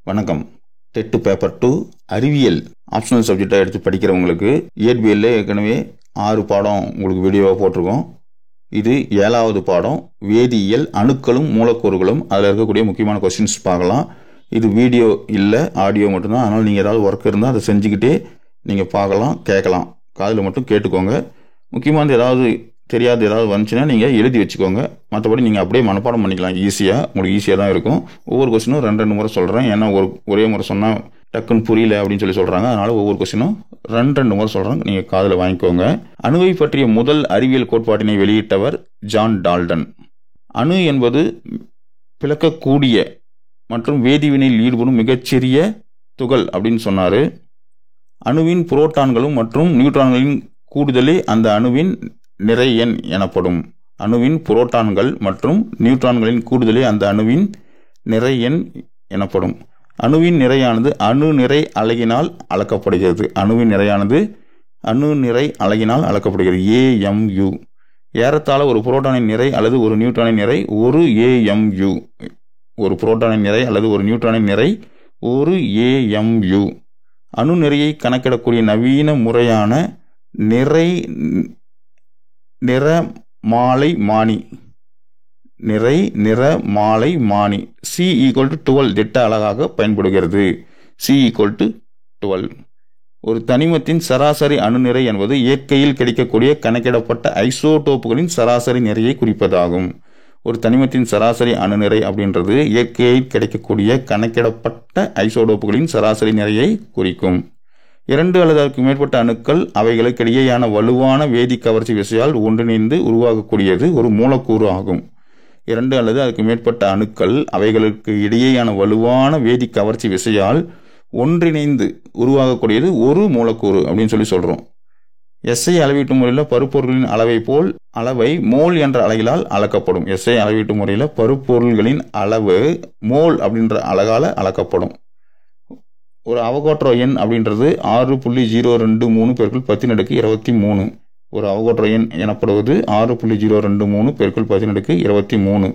வணக்கம். Dead paper 2 அறிவியல் optional சப்ஜெக்டாக எடுத்து படிக்கிறவங்களுக்கு இயற்பியலில் ஏற்கனவே 6 பாடம் உங்களுக்கு வீடியோவாக போட்டிருக்கோம். இது 7வது பாடம் வேதியியல் அணுக்களும் மூலக்கூறுகளும். அதில் இருக்கக்கூடிய முக்கியமான கொஸ்டின்ஸ் பார்க்கலாம். இது வீடியோ இல்லை, ஆடியோ மட்டும்தான். அதனால் நீங்கள் ஏதாவது ஒர்க் இருந்தால் அதை செஞ்சுக்கிட்டே நீங்கள் பார்க்கலாம், கேட்கலாம். காதில் மட்டும் கேட்டுக்கோங்க. முக்கியமானது ஏதாவது தெரியாது ஏதாவது வந்துச்சுன்னா நீங்கள் எழுதி வச்சுக்கோங்க. மற்றபடி நீங்கள் அப்படியே மனப்பாடம் பண்ணிக்கலாம். உங்களுக்கு ஈஸியாக தான் இருக்கும். ஒவ்வொரு கொஸ்டினும் 2 முறை சொல்கிறேன். ஏன்னா ஒரே முறை சொன்னால் டக்குன்னு புரியல அப்படின்னு சொல்கிறாங்க. அதனால் ஒவ்வொரு கொஸ்டினும் 2 முறை சொல்கிறாங்க. நீங்கள் காதில் வாங்கிக்கோங்க. அணுவை பற்றிய முதல் அறிவியல் கோட்பாட்டினை வெளியிட்டவர் ஜான் டால்டன். அணு என்பது பிளக்கக்கூடிய மற்றும் வேதிவினையில் ஈடுபடும் மிகச்சிறிய துகள் அப்படின்னு சொன்னார். அணுவின் புரோட்டான்களும் மற்றும் நியூட்ரான்களின் கூடுதலே அந்த அணுவின் நிறை எண் எனப்படும். அணுவின் புரோட்டான்கள் மற்றும் நியூட்ரான்களின் கூடுதலே அந்த அணுவின் நிறை எண் எனப்படும். அணுவின் நிறையானது அணு நிறை அலகினால் அளக்கப்படுகிறது. அணுவின் நிறையானது அணு நிறை அலகினால் அளக்கப்படுகிறது. AMU. ஏறத்தாழ ஒரு புரோட்டானின் நிறை அல்லது ஒரு நியூட்ரானின் நிறை 1 AMU. ஒரு புரோட்டானின் நிறை அல்லது ஒரு நியூட்ரானின் நிறை 1 AMU. அணு நிறையை கணக்கிடக்கூடிய நவீன முறையான நிறமாலைமானி C=12 திட்ட அலகாக பயன்படுகிறது. C=12. ஒரு தனிமத்தின் சராசரி அணுநிறை என்பது இயற்கையில் கிடைக்கக்கூடிய கணக்கிடப்பட்ட ஐசோடோப்புகளின் சராசரி நிறையை குறிப்பதாகும். ஒரு தனிமத்தின் சராசரி அணுநிறை அப்படின்றது இயற்கையில் கிடைக்கக்கூடிய கணக்கிடப்பட்ட ஐசோடோப்புகளின் சராசரி நிறையை குறிக்கும். 2 அல்லது அதற்கு மேற்பட்ட அணுக்கள் அவைகளுக்கு இடையேயான வலுவான வேதி கவர்ச்சி விசையால் ஒன்றிணைந்து உருவாகக்கூடியது ஒரு மூலக்கூறு ஆகும். 2 அல்லது அதற்கு மேற்பட்ட அணுக்கள் அவைகளுக்கு இடையேயான வலுவான வேதி கவர்ச்சி விசையால் ஒன்றிணைந்து உருவாகக்கூடியது ஒரு மூலக்கூறு அப்படின்னு சொல்கிறோம். SI அளவீட்டு முறையில் பருப்பொருள்களின் அளவை மோல் என்ற அலகிலால் அளக்கப்படும். SI அளவீட்டு முறையில் பருப்பொருள்களின் அளவு மோல் அப்படின்ற அலகால் அளக்கப்படும். ஒரு அவகாட்ரோ எண் அப்படின்றது 6.023 × 1023. ஒரு அவகாட்ரோ எண் எனப்படுவது 6.023 × 1023.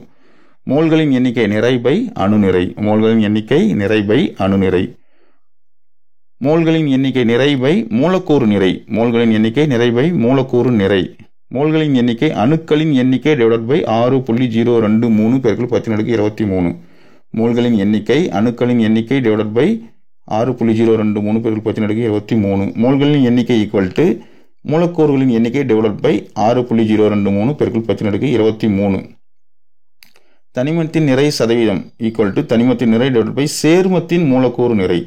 மோல்களின் எண்ணிக்கை நிறை பை அணுநிறை. மோல்களின் எண்ணிக்கை நிறை பை அணுநிறை. மோல்களின் எண்ணிக்கை நிறை பை மூலக்கூறு நிறை. மோல்களின் எண்ணிக்கை நிறை பை மூலக்கூறு நிறை. மோல்களின் எண்ணிக்கை அணுக்களின் எண்ணிக்கை / 6.023 × 1023. மோல்களின் எண்ணிக்கை அணுக்களின் எண்ணிக்கை / 6.023 × 1023. மோல்களின் எண்ணிக்கை மூலக்கூறுகளின் எண்ணிக்கை / 6.023 × 1023. தனிமத்தின் நிறை சதவீதம் தனிமத்தின் நிறை / சேர்மத்தின் மூலக்கூறு நிறை.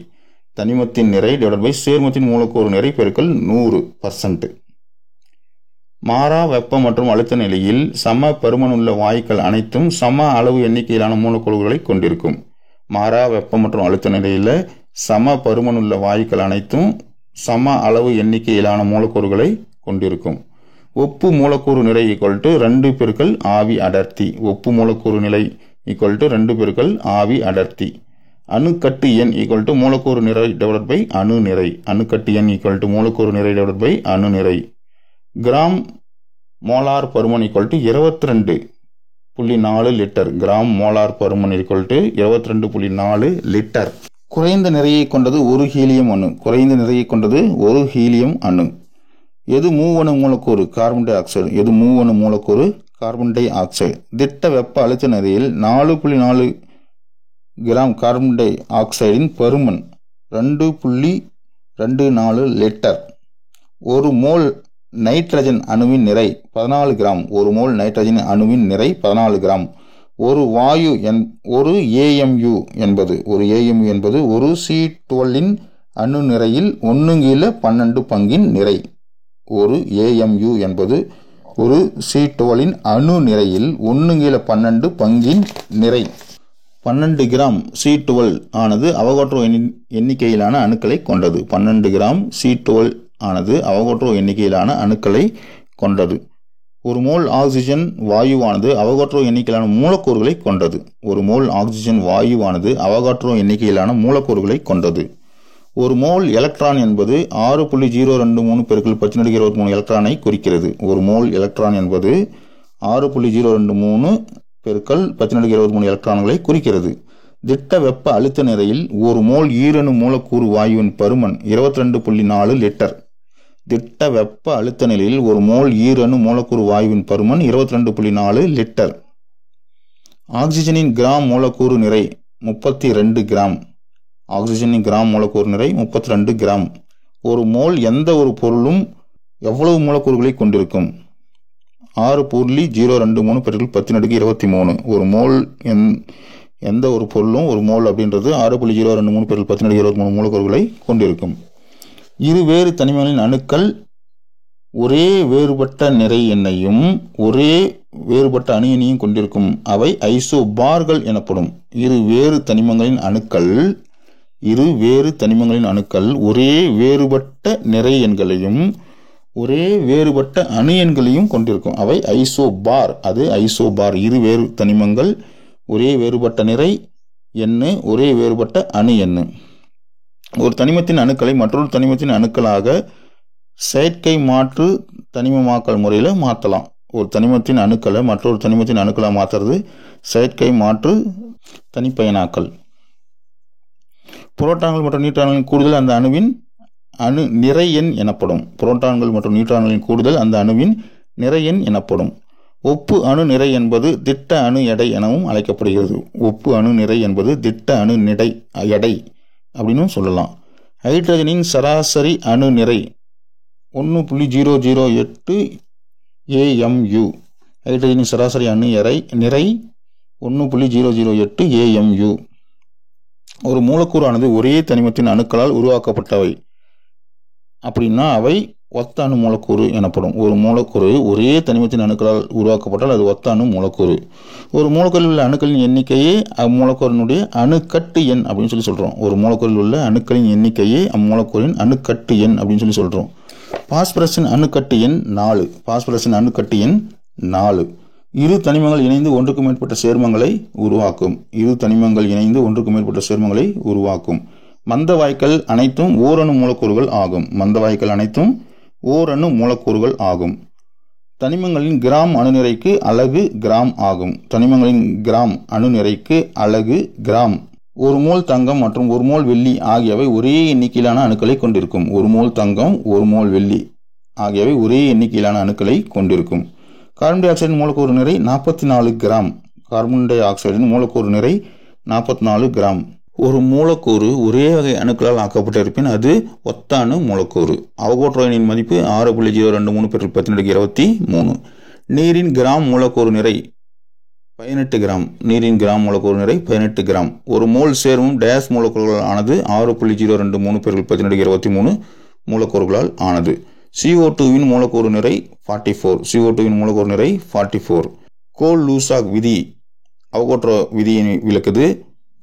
தனிமத்தின் நிறை / சேர்மத்தின் மூலக்கூறு நிறை × 100%. மாறா வெப்ப மற்றும் அழுத்த நிலையில் சம பருமனுள்ள வாயுக்கள் அனைத்தும் சம அளவு எண்ணிக்கையிலான மூலக்கூறுகளை கொண்டிருக்கும். மாறா வெப்ப மற்றும் அழுத்த நிலையில் சம பருமனுள்ள வாயுக்கள் அனைத்தும் சம அளவு எண்ணிக்கையிலான மூலக்கூறுகளை கொண்டிருக்கும். ஒப்பு மூலக்கூறு நிறை 2 × ஆவி அடர்த்தி. ஒப்பு மூலக்கூறு நிலை 2 × ஆவி அடர்த்தி. அணுக்கட்டு எண் மூலக்கூறு நிறை / அணு நிறை. அணுக்கட்டு எண் மூலக்கூறு நிறை / அணு நிறை. கிராம் மோலார் பருமன் 22.4 லிட்டர். கிராம் மோலார் பருமன் 22.4 லிட்டர். குறைந்த நிறையை கொண்டது ஒரு ஹீலியம் அணு. குறைந்த நிறையை கொண்டது ஒரு ஹீலியம் அணு. எது மூவணு மூலக்கூறு? Carbon di oxide. எது மூவணு மூலக்கூறு? Carbon di oxide. திட்ட வெப்ப அழுத்த நிலையில் 4.4 கிராம் கார்பன் டை ஆக்சைடின் பருமன் 2.24 லிட்டர். ஒரு மோல் நைட்ரஜன் அணுவின் நிறை 14 கிராம். ஒரு மோல் நைட்ரஜன் அணுவின் நிறை 14 கிராம். ஒரு வாயு ஒரு AMU என்பது ஒரு C12 அணு நிறையில் 1/12 பங்கின் நிறை. ஒரு AMU என்பது ஒரு C12 அணு நிறையில் 1/12 பங்கின் நிறை. 12 கிராம் C12 ஆனது அவகாட்ரோ எண்ணிக்கையிலான அணுக்களை கொண்டது. 12 கிராம் C12 ஆனது அவகாட்ரோ எண்ணிக்கையிலான அணுக்களை கொண்டது. ஒரு மோல் ஆக்சிஜன் வாயுவானது அவகாட்ரோ எண்ணிக்கையிலான மூலக்கூறுகளை கொண்டது. ஒரு மோல் ஆக்சிஜன் வாயுவானது அவகாட்ரோ எண்ணிக்கையிலான மூலக்கூறுகளை கொண்டது. ஒரு மோல் எலக்ட்ரான் என்பது 6.023 × 1023 எலக்ட்ரானை குறிக்கிறது. ஒரு மோல் எலக்ட்ரான் என்பது 6.023 × 1023 எலக்ட்ரான்களை குறிக்கிறது. திட்ட வெப்ப அழுத்த நிறையில் ஒரு மோல் ஈரணு மூலக்கூறு வாயுவின் பருமன் 22.4 லிட்டர். திட்ட வெப்ப அழுத்த நிலையில் ஒரு மோல் ஈரணு மூலக்கூறு வாயுவின் பருமன் 22.4 லிட்டர். ஆக்சிஜனின் கிராம் மூலக்கூறு நிறை 32 கிராம். ஆக்சிஜனின் கிராம் மூலக்கூறு நிறை 32 கிராம். ஒரு மோல் எந்த ஒரு பொருளும் எவ்வளவு மூலக்கூறுகளை கொண்டிருக்கும்? 6.023 × 1023. ஒரு மோல் எந்த ஒரு பொருளும், ஒரு மோல் அப்படின்றது 6.023 × 1023 மூலக்கூறுகளை கொண்டிருக்கும். இருவேறு தனிமங்களின் அணுக்கள் ஒரே வேறுபட்ட நிறை எண்ணையும் ஒரே வேறுபட்ட அணு எண்ணையும் கொண்டிருக்கும். அவை ஐசோபார்கள் எனப்படும். இருவேறு தனிமங்களின் அணுக்கள் ஒரே வேறுபட்ட நிறை எண்களையும் ஒரே வேறுபட்ட அணு எண்களையும் கொண்டிருக்கும். அவை ஐசோபார். அது ஐசோபார். இருவேறு தனிமங்கள், ஒரே வேறுபட்ட நிறை எண்ணு, ஒரே வேறுபட்ட அணு எண்ணு. ஒரு தனிமத்தின் அணுக்களை மற்றொரு தனிமத்தின் அணுக்களாக செயற்கை மாற்று தனிமமாக்கல் முறையில் மாற்றலாம். ஒரு தனிமத்தின் அணுக்களை மற்றொரு தனிமத்தின் அணுக்களாக மாற்றுறது செயற்கை மாற்று தனிப்பயனாக்கல். புரோட்டான்கள் மற்றும் நியூட்ரான்களின் கூடுதல் அந்த அணுவின் அணு நிறை எண் எனப்படும். புரோட்டான்கள் மற்றும் நியூட்ரான்களின் கூடுதல் அந்த அணுவின் நிறை எண் எனப்படும். ஒப்பு அணு நிறை என்பது திட்ட அணு எடை எனவும் அழைக்கப்படுகிறது. ஒப்பு அணு நிறை என்பது திட்ட அணு எடை அப்படின்னு சொல்லலாம். ஹைட்ரஜனின் சராசரி அணு நிறை 1.008 AMU. ஹைட்ரஜனின் சராசரி அணு நிறை 1.008 AMU. ஒரு மூலக்கூறானது ஒரே தனிமத்தின் அணுக்களால் உருவாக்கப்பட்டவை அப்படின்னா அவை ஒத்த அணு மூலக்கூறு எனப்படும். ஒரு மூலக்கூறு ஒரே தனிமத்தின் அணுக்களால் உருவாக்கப்பட்டால் அது ஒத்த அணு மூலக்கூறு. ஒரு மூலக்கூறில் உள்ள அணுக்களின் எண்ணிக்கையே அம்மூலக்கூறினுடைய அணுக்கட்டு எண் அப்படின்னு சொல்றோம். ஒரு மூலக்கூறில் உள்ள அணுக்களின் எண்ணிக்கையே அம்மூலக்கூறின் அணுக்கட்டு எண் அப்படின்னு சொல்றோம். பாஸ்பரஸின் அணுக்கட்டு எண் 4. பாஸ்பரஸின் அணுக்கட்டு எண் 4. இரு தனிமங்கள் இணைந்து ஒன்றுக்கு மேற்பட்ட சேர்மங்களை உருவாக்கும். மந்த வாயுக்கள் அனைத்தும் ஓரணு மூலக்கூறுகள் ஆகும். தனிமங்களின் கிராம் அணுநிறைக்கு அலகு கிராம் ஆகும். தனிமங்களின் கிராம் அணுநிறைக்கு அலகு கிராம். ஒரு மோல் தங்கம் மற்றும் ஒரு மோல் வெள்ளி ஆகியவை ஒரே எண்ணிக்கையிலான அணுக்களை கொண்டிருக்கும். ஒரு மோல் தங்கம், ஒரு மோல் வெள்ளி ஆகியவை ஒரே எண்ணிக்கையிலான அணுக்களை கொண்டிருக்கும். கார்பன் டை ஆக்சைடின் மூலக்கூறு நிறை 44 கிராம். கார்பன் டை ஆக்சைடின் மூலக்கூறு நிறை 44 கிராம். ஒரு மூலக்கூறு ஒரே வகை அணுக்களால் ஆக்கப்பட்டிருப்பின் அது ஒத்த அணு மூலக்கூறு. அவகோட்ரோ எண்ணின் மதிப்பு 6.023 × 1023. நீரின் கிராம் மூலக்கூறு நிறை 18 கிராம். நீரின் கிராம் மூலக்கூறு நிறை 18 கிராம். ஒரு மோல் சேர்மம் டேஸ் மூலக்கூறுகளால் ஆனது. 6.023 × 1023 மூலக்கூறுகளால் ஆனது. CO2வின் மூலக்கூறு நிறை 44. கோல்-லூசாக் விதி அவகோட்ரோ விதியை விளக்குது.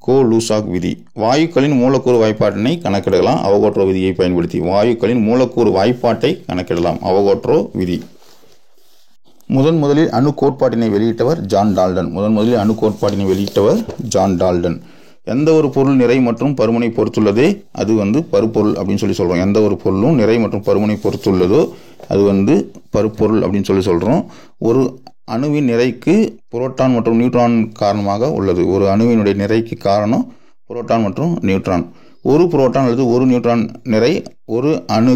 கோல்-லூசாக் விதி. வாயுக்களின் மூலக்கூறு வாய்ப்பாட்டினை கணக்கிடலாம் அவகோட்ரோ விதியை பயன்படுத்தி. வாயுக்களின் மூலக்கூறு வாய்ப்பாட்டை கணக்கிடலாம் அவகோட்ரோ விதி. முதலில் அணு கோட்பாட்டினை வெளியிட்டவர் ஜான் டால்டன். எந்த ஒரு பொருள் நிறை மற்றும் பருமனை பொறுத்துள்ளதே அது பருப்பொருள் அப்படின்னு சொல்றோம். எந்த ஒரு பொருளும் நிறை மற்றும் பருமனை பொறுத்துள்ளதோ அது பருப்பொருள் அப்படின்னு சொல்றோம். ஒரு அணுவின் நிறைக்கு புரோட்டான் மற்றும் நியூட்ரான் காரணமாக உள்ளது. ஒரு அணுவினுடைய நிறைக்கு காரணம் புரோட்டான் மற்றும் நியூட்ரான். ஒரு புரோட்டான் அல்லது ஒரு நியூட்ரான் நிறை ஒரு அணு,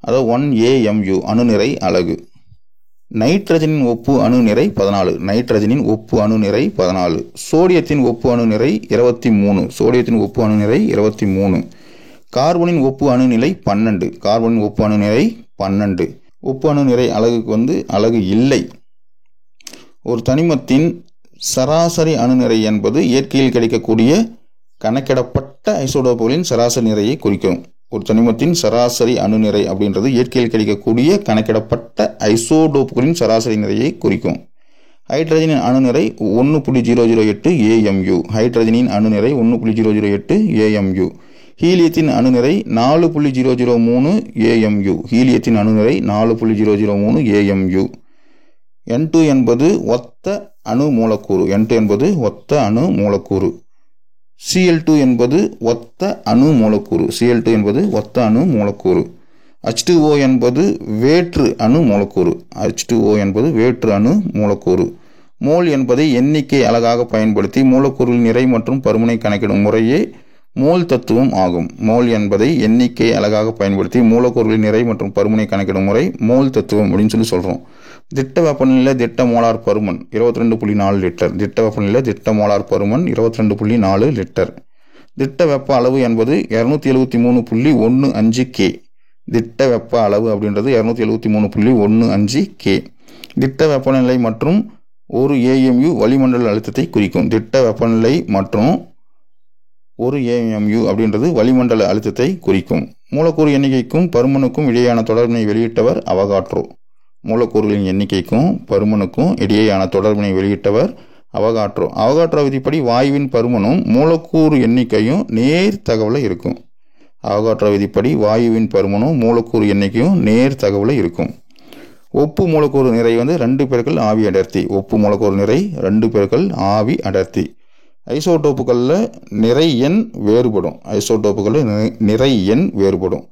அதாவது 1 AMU அணு நிறை அலகு. நைட்ரஜனின் ஒப்பு அணு நிறை 14. சோடியத்தின் ஒப்பு அணு நிறை 23. கார்பனின் ஒப்பு அணு நிலை 12. ஒப்பு அணு நிறை அலகுக்கு அலகு இல்லை. ஒரு தனிமத்தின் சராசரி அணு நிறை என்பது இயற்கையில் கிடைக்கக்கூடிய கணக்கிடப்பட்ட ஐசோடோப்புகளின் சராசரி நிறையை குறிக்கும். ஒரு தனிமத்தின் சராசரி அணு நிறை அப்படின்றது இயற்கையில் கிடைக்கக்கூடிய கணக்கிடப்பட்ட ஐசோடோப்புகளின் சராசரி நிறையை குறிக்கும். ஹைட்ரஜனின் அணு நிறை 1.008 AMU. ஹைட்ரஜனின் அணு நிறை 1.008 AMU. ஹீலியத்தின் அணு நிறை 4.003 AMU. ஹீலியத்தின் அணு நிறை 4.003 AMU. N2 என்பது ஒத்த அணு மூலக்கூறு. Cl2 என்பது ஒத்த அணு மூலக்கூறு. H2O என்பது வேற்று அணு மூலக்கூறு. மோல் என்பதை எண்ணிக்கை அலகாக பயன்படுத்தி மூலக்கூறுகளின் நிறை மற்றும் பருமனை கணக்கிடும் முறையே மோல் தத்துவம் ஆகும். மோல் என்பதை எண்ணிக்கை அலகாக பயன்படுத்தி மூலக்கூறுகளின் நிறை மற்றும் பருமனை கணக்கிடும் முறை மோல் தத்துவம் அப்படின்னு சொல்கிறோம். திட்ட வெப்பநிலையில் திட்ட மோலார் பருமன் 22.4 லிட்டர். திட்ட வெப்பநிலையில் திட்ட மோலார் பருமன் 22.4 லிட்டர். திட்ட வெப்ப அளவு என்பது 273.15 கே. திட்ட வெப்ப அளவு அப்படின்றது 273.15 கே. திட்ட வெப்பநிலை மற்றும் ஒரு AMU வளிமண்டல அழுத்தத்தை குறிக்கும். திட்ட வெப்பநிலை மற்றும் ஒரு AMU அப்படின்றது வளிமண்டல அழுத்தத்தை குறிக்கும். மூலக்கூறு எண்ணிக்கைக்கும் பருமனுக்கும் இடையேயான தொடர்பினை வெளியிட்டவர் அவகாட்ரோ. மூலக்கூறுகளின் எண்ணிக்கைக்கும் பருமனுக்கும் இடையேயான தொடர்பினை வெளியிட்டவர் அவகாட்ரோ. அவகாட்ரோ விதிப்படி வாயுவின் பருமனும் மூலக்கூறு எண்ணிக்கையும் நேர் தகவலை இருக்கும். அவகாட்ரோ விதிப்படி வாயுவின் பருமனும் மூலக்கூறு எண்ணிக்கையும் நேர் தகவலை இருக்கும். ஒப்பு மூலக்கூறு நிறை 2 பெருக்கல் ஆவி அடர்த்தி. ஒப்பு மூலக்கூறு நிறை 2 பெருக்கல் ஆவி அடர்த்தி. ஐசோடோப்புகளில் நிறை எண் வேறுபடும். நிறை எண் வேறுபடும்.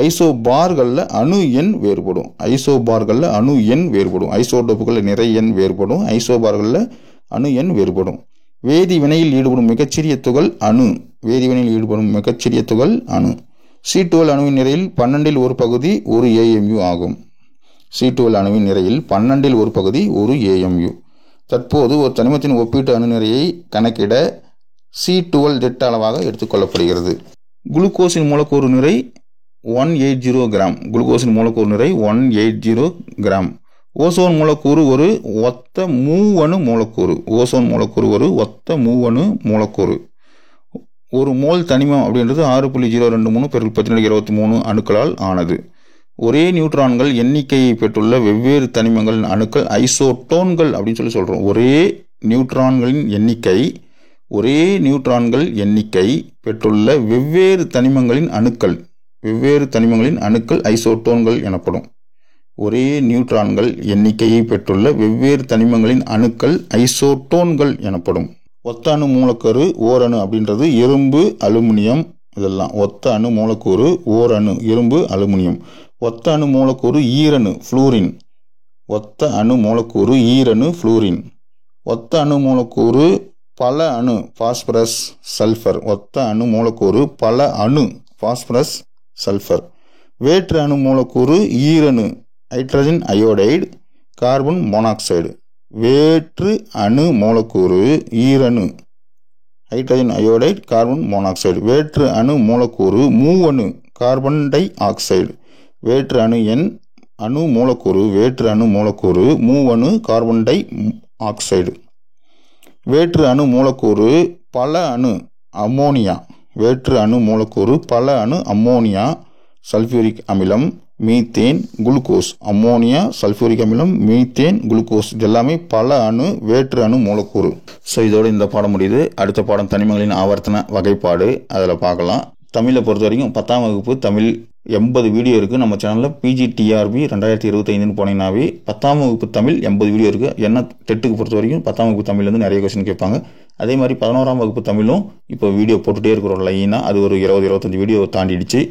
ஐசோபார்களில் அணு எண் வேறுபடும். ஐசோடோப்புகளில் நிறை எண் வேறுபடும். ஐசோபார்களில் அணு எண் வேறுபடும். வேதி வினையில் ஈடுபடும் மிகச்சிறிய துகள் அணு. C12 அணுவின் நிறையில் 12 ஒரு பகுதி ஒரு AMU ஆகும். C12 அணுவின் நிறையில் 12 ஒரு பகுதி ஒரு AMU. தற்போது ஒரு தனிமத்தின் ஒப்பீட்டு அணு நிறையை கணக்கிட C12 திட்ட அளவாக எடுத்துக்கொள்ளப்படுகிறது. குளுக்கோஸின் மூலக்கூறு நிறை 180 கிராம். 180 கிராம். ஓசோன் மூலக்கூறு ஒரு ஒத்த மூவணு மூலக்கூறு. ஒரு மோல் தனிமம் அப்படின்றது 6.023 × 1023 அணுக்களால் ஆனது. ஒரே நியூட்ரான்கள் எண்ணிக்கையை பெற்றுள்ள வெவ்வேறு தனிமங்களின் அணுக்கள் ஐசோட்டோன்கள் அப்படின்னு சொல்றோம். ஒரே நியூட்ரான்கள் எண்ணிக்கை பெற்றுள்ள வெவ்வேறு தனிமங்களின் அணுக்கள் ஐசோட்டோன்கள் எனப்படும். ஒரே நியூட்ரான்கள் எண்ணிக்கையை பெற்றுள்ள வெவ்வேறு தனிமங்களின் அணுக்கள் ஐசோட்டோன்கள் எனப்படும். ஒத்த அணு மூலக்கூறு ஓரணு அப்படின்றது இரும்பு, அலுமினியம். இதெல்லாம் ஒத்த அணு மூலக்கூறு ஓரணு இரும்பு, அலுமினியம். ஒத்த அணு மூலக்கூறு ஈரணு புளூரின். ஒத்த அணு மூலக்கூறு பல அணு பாஸ்பரஸ், சல்ஃபர். ஒத்த அணு மூலக்கூறு பல அணு பாஸ்பரஸ், சல்ஃபர். வேற்று அணு மூலக்கூறு ஈரணு ஹைட்ரஜன் அயோடைடு, கார்பன் மோனாக்சைடு. வேற்று அணு மூலக்கூறு ஈரணு ஹைட்ரஜன் அயோடைடு, கார்பன் மோனாக்சைடு. வேற்று அணு மூலக்கூறு மூவணு கார்பன் டை ஆக்சைடு. வேற்று அணு மூலக்கூறு மூவணு கார்பன் டை ஆக்சைடு. வேற்று அணு மூலக்கூறு பல அணு அம்மோனியா. சல்ஃபியூரிக் அமிலம், மீத்தேன், குளுக்கோஸ். அம்மோனியா, சல்ஃபியூரிக் அமிலம், மீத்தேன், குளுக்கோஸ் இதெல்லாமே பல அணு வேற்று அணு மூலக்கூறு. ஸோ இதோட இந்த பாடம் முடியுது. அடுத்த பாடம் தனிமங்களின் ஆவர்த்தன வகைப்பாடு, அதில் பார்க்கலாம். தமிழை பொறுத்த வரைக்கும் 10ஆம் வகுப்பு தமிழ் 80 வீடியோ இருக்குது நம்ம சேனலில். PGTRB 2025 போனீங்கன்னாவே 10ஆம் வகுப்பு தமிழ் 80 வீடியோ இருக்குது. என்ன டெட்டுக்கு பொறுத்த வரைக்கும் 10ஆம் வகுப்பு தமிழ்லேருந்து நிறைய கொஸ்டின் கேட்பாங்க. அதே மாதிரி 11ஆம் வகுப்பு தமிழும் இப்போ வீடியோ போட்டுகிட்டே இருக்கிறோம் லைனாக. அது ஒரு 20-25 வீடியோ தாண்டிடுச்சு.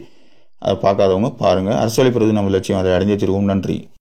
அதை பார்க்காதவங்க பாருங்கள். அரசியலை பெறுவது நம்ம லட்சியம். அதை அடைஞ்சு வச்சிருக்கோம். நன்றி.